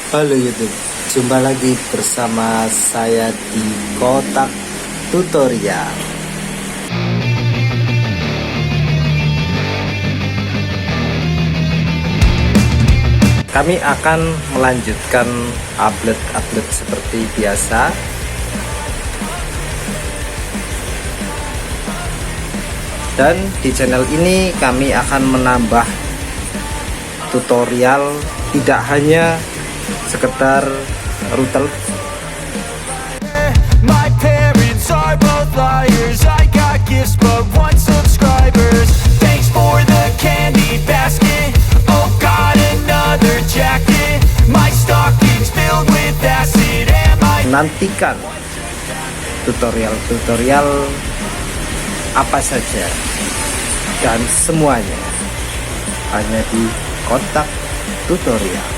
Halo YouTube, jumpa lagi bersama saya di Kotak Tutorial. Kami akan melanjutkan upload seperti biasa. Dan di channel ini kami akan menambah tutorial, tidak hanya sekedar router. My parents are both liars. I got gifts but one subscribers. Thanks for the candy basket. Oh God, another jacket. My stocking's filled with acid. Am I... Nantikan tutorial apa saja dan semuanya hanya di Kotak Tutorial.